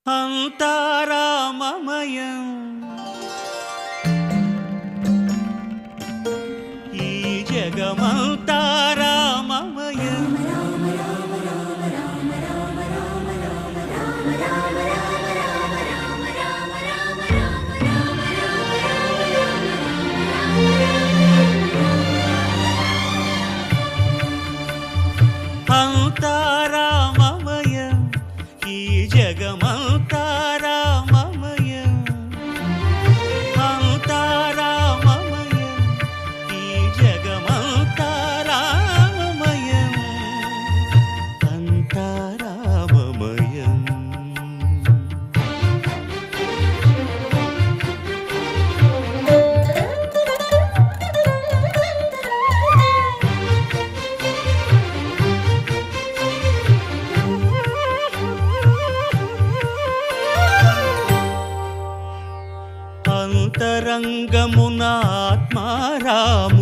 అంతా రామమయం ఈ జగమంతా రామమయం అంతా రామమయం ఈ జగమంతా రామమయం అంతా రామమయం ఈ జగమంతా రామమయం అంతా రామమయం. అంతరంగమున ఆత్మారామ